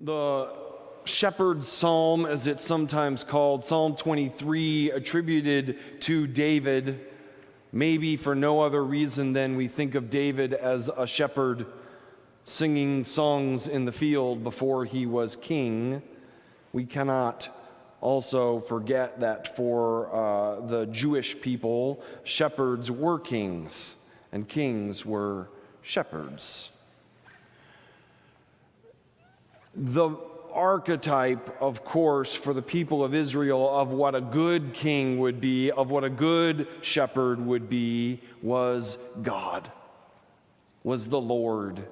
The shepherd's psalm, as it's sometimes called, Psalm 23, attributed to David, maybe for no other reason than we think of David as a shepherd singing songs in the field before he was king. We cannot also forget that for the Jewish people, shepherds were kings, and kings were shepherds. The archetype, of course, for the people of Israel of what a good king would be, of what a good shepherd would be, was God, was the Lord.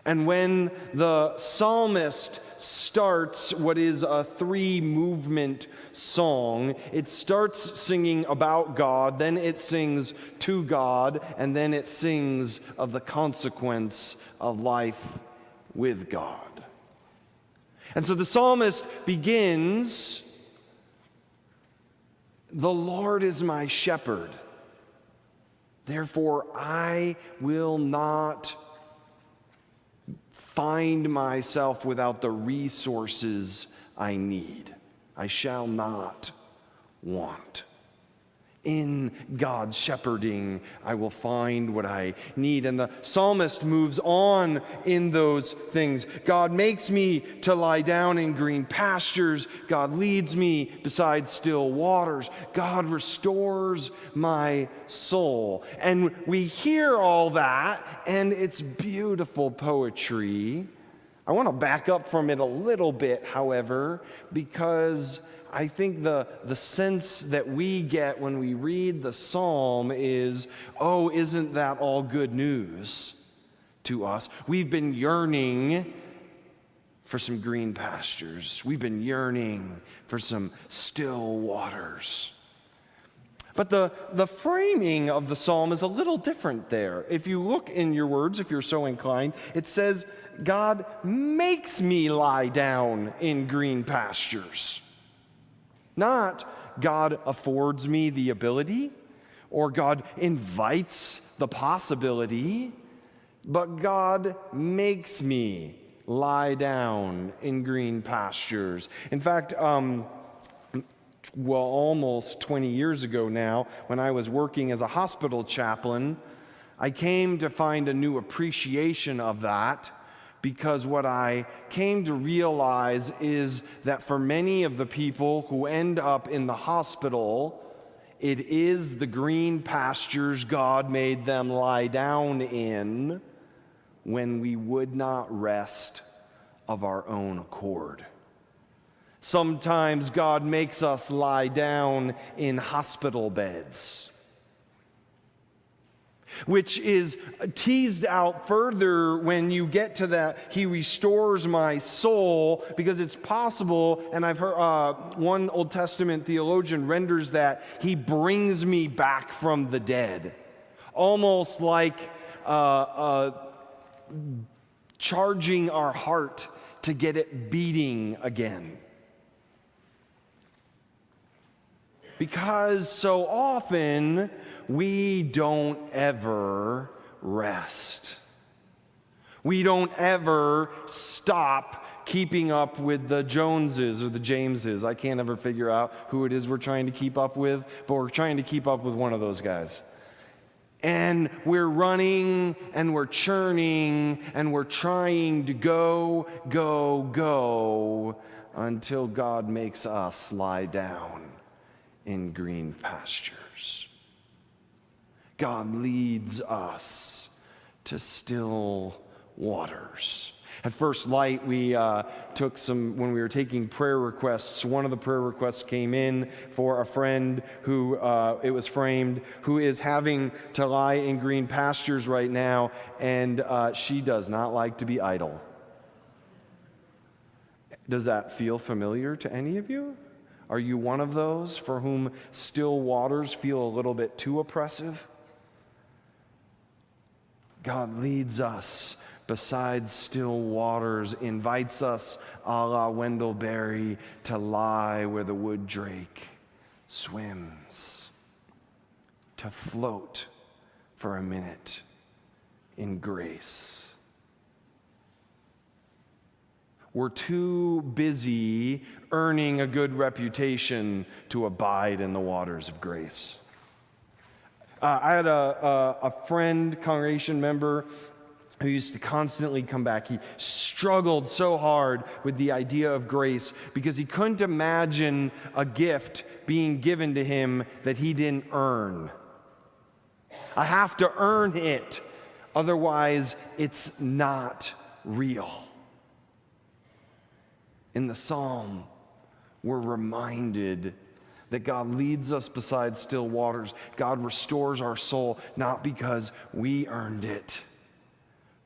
And when the psalmist starts what is a three-movement song, it starts singing about God, then it sings to God, and then it sings of the consequence of life with God. And so the psalmist begins, "The Lord is my shepherd, therefore I will not find myself without the resources I need. I shall not want. In God's shepherding, I will find what I need." And the psalmist moves on in those things. God makes me to lie down in green pastures. God leads me beside still waters. God restores my soul. And we hear all that, and it's beautiful poetry. I want to back up from it a little bit, however, because I think the sense that we get when we read the psalm is, oh, isn't that all good news to us? We've been yearning for some green pastures. We've been yearning for some still waters. But the framing of the psalm is a little different there. If you look in your words, if you're so inclined, it says, God makes me lie down in green pastures. Not God affords me the ability, or God invites the possibility, but God makes me lie down in green pastures. In fact, almost 20 years ago now, when I was working as a hospital chaplain, I came to find a new appreciation of that. Because what I came to realize is that for many of the people who end up in the hospital, it is the green pastures God made them lie down in when we would not rest of our own accord. Sometimes God makes us lie down in hospital beds, which is teased out further when you get to that, He restores my soul, because it's possible, and I've heard one Old Testament theologian renders that He brings me back from the dead, almost like charging our heart to get it beating again. Because so often we don't ever rest. We don't ever stop keeping up with the Joneses or the Jameses. I can't ever figure out who it is we're trying to keep up with, but we're trying to keep up with one of those guys. And we're running and we're churning and we're trying to go until God makes us lie down in green pastures. God leads us to still waters. At First Light, we took some, when we were taking prayer requests, one of the prayer requests came in for a friend who, it was framed, who is having to lie in green pastures right now, and she does not like to be idle. Does that feel familiar to any of you? Are you one of those for whom still waters feel a little bit too oppressive? God leads us beside still waters, invites us a la Wendell Berry to lie where the wood drake swims, to float for a minute in grace. were too busy earning a good reputation to abide in the waters of grace. I had a friend, congregation member, who used to constantly come back. He struggled so hard with the idea of grace because he couldn't imagine a gift being given to him that he didn't earn. I have to earn it, otherwise it's not real. In the psalm, we're reminded that God leads us beside still waters. God restores our soul, not because we earned it,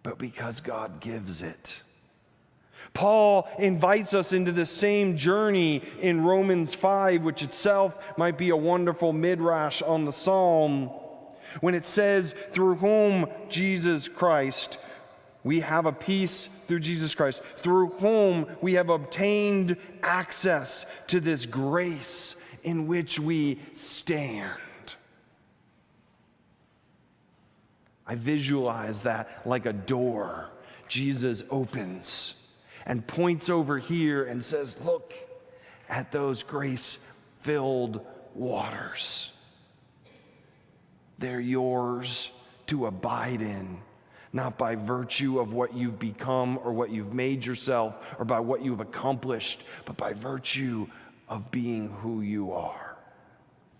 but because God gives it. Paul invites us into the same journey in Romans 5, which itself might be a wonderful midrash on the psalm, when it says, through whom Jesus Christ, we have a peace through Jesus Christ, through whom we have obtained access to this grace in which we stand. I visualize that like a door Jesus opens and points over here and says, look at those grace-filled waters. They're yours to abide in, not by virtue of what you've become or what you've made yourself or by what you've accomplished, but by virtue of being who you are,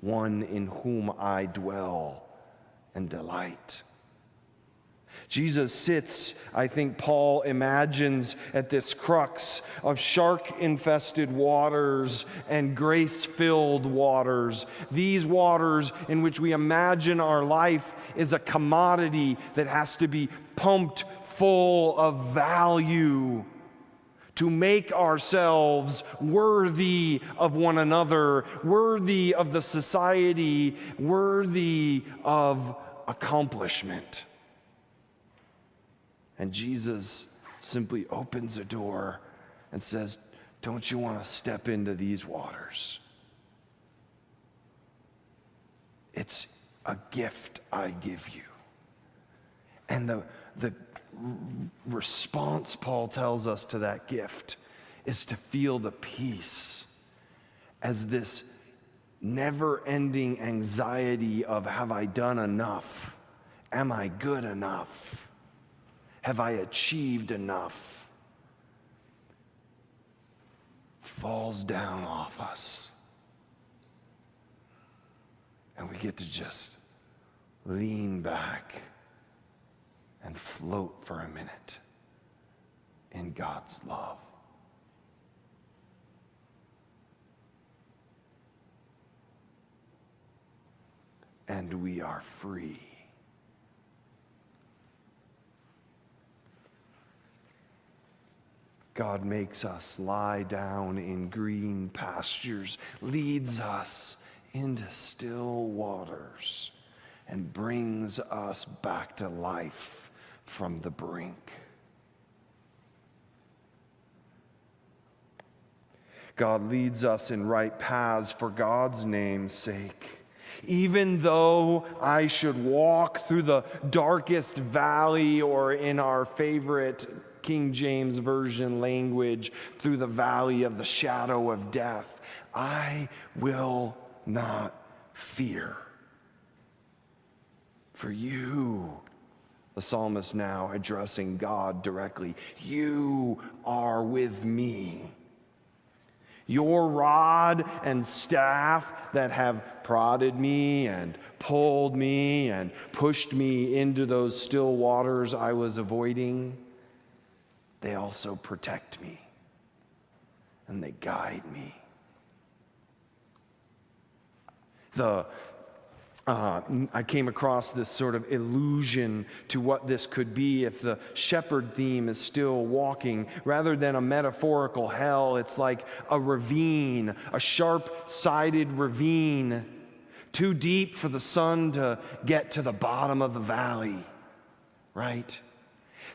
one in whom I dwell and delight. Jesus sits, I think Paul imagines, at this crux of shark-infested waters and grace-filled waters. These waters in which we imagine our life is a commodity that has to be pumped full of value to make ourselves worthy of one another, worthy of the society, worthy of accomplishment. And Jesus simply opens a door and says, don't you want to step into these waters? It's a gift I give you. And the response, Paul tells us, to that gift is to feel the peace as this never-ending anxiety of, have I done enough? Am I good enough? Have I achieved enough? Falls down off us. And we get to just lean back and float for a minute in God's love. And we are free. God makes us lie down in green pastures, leads us into still waters, and brings us back to life from the brink. God leads us in right paths for God's name's sake. Even though I should walk through the darkest valley, or in our favorite King James Version language, through the valley of the shadow of death, I will not fear. For you, the psalmist now addressing God directly, you are with me. Your rod and staff that have prodded me and pulled me and pushed me into those still waters I was avoiding, they also protect me and they guide me. I came across this sort of illusion to what this could be if the shepherd theme is still walking. Rather than a metaphorical hell, it's like a ravine, a sharp-sided ravine, too deep for the sun to get to the bottom of the valley, right?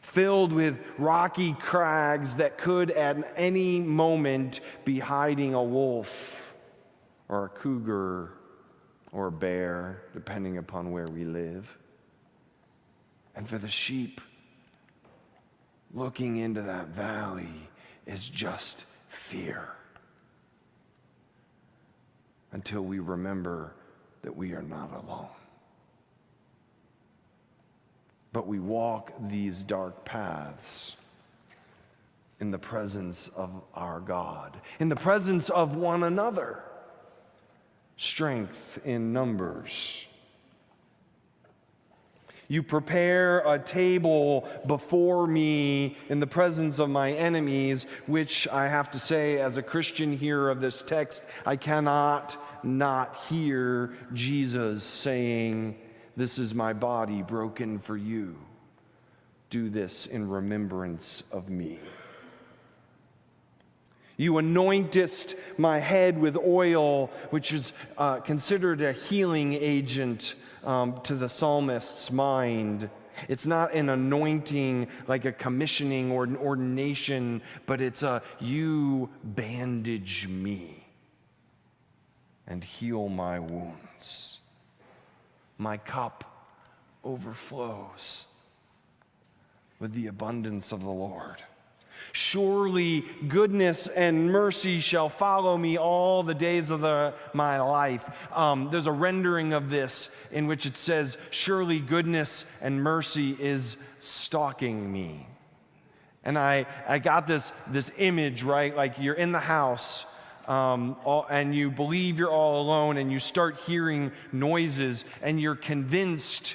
Filled with rocky crags that could at any moment be hiding a wolf or a cougar or a bear, depending upon where we live. And for the sheep looking into that valley, is just fear. Until we remember that we are not alone. But we walk these dark paths in the presence of our God, in the presence of one another. Strength in numbers. You prepare a table before me in the presence of my enemies, which I have to say, as a Christian hearer of this text, I cannot not hear Jesus saying, "This is my body broken for you. Do this in remembrance of me." You anointest my head with oil, which is considered a healing agent to the psalmist's mind. It's not an anointing like a commissioning or an ordination, but it's a you bandage me and heal my wounds. My cup overflows with the abundance of the Lord. Surely goodness and mercy shall follow me all the days of my life. There's a rendering of this in which it says, surely goodness and mercy is stalking me. And I got this image, right? Like you're in the house and you believe you're all alone and you start hearing noises and you're convinced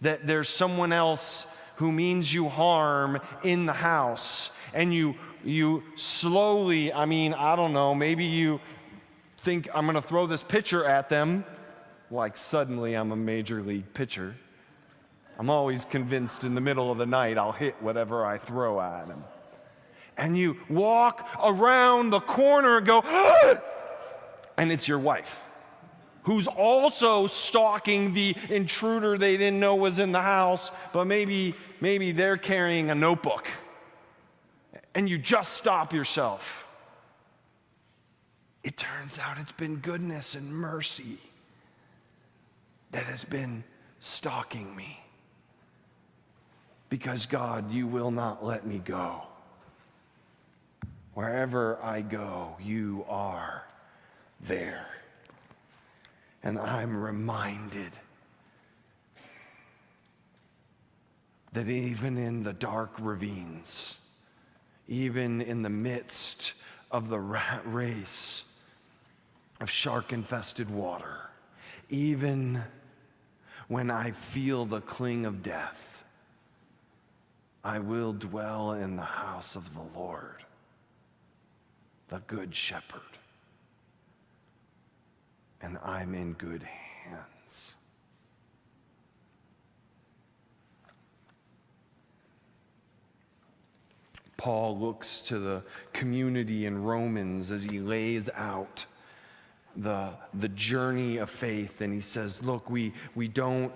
that there's someone else who means you harm in the house. And you slowly, I don't know, maybe you think I'm going to throw this pitcher at them, like suddenly I'm a major league pitcher. I'm always convinced in the middle of the night I'll hit whatever I throw at them. And you walk around the corner and go, ah! And it's your wife, who's also stalking the intruder they didn't know was in the house, but maybe they're carrying a notebook. And you just stop yourself. It turns out it's been goodness and mercy that has been stalking me. Because God, you will not let me go. Wherever I go, you are there. And I'm reminded that even in the dark ravines, even in the midst of the rat race of shark-infested water, even when I feel the cling of death, I will dwell in the house of the Lord, the Good Shepherd, and I'm in good hands. Paul looks to the community in Romans as he lays out the journey of faith, and he says, look, we don't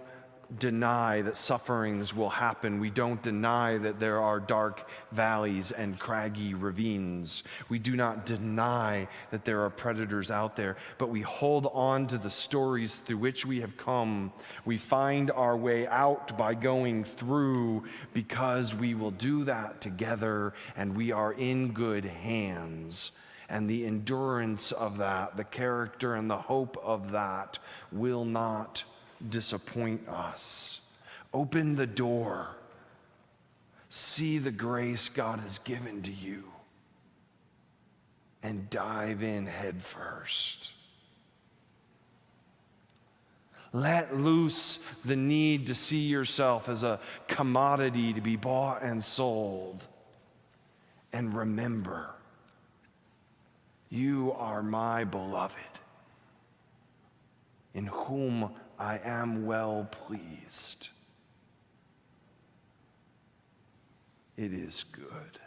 deny that sufferings will happen. We don't deny that there are dark valleys and craggy ravines. We do not deny that there are predators out there, but we hold on to the stories through which we have come. We find our way out by going through, because we will do that together, and we are in good hands. And the endurance of that, the character and the hope of that will not disappoint us. Open the door. See the grace God has given to you, and dive in head first. Let loose the need to see yourself as a commodity to be bought and sold. And remember, you are my beloved, in whom I am well pleased. It is good.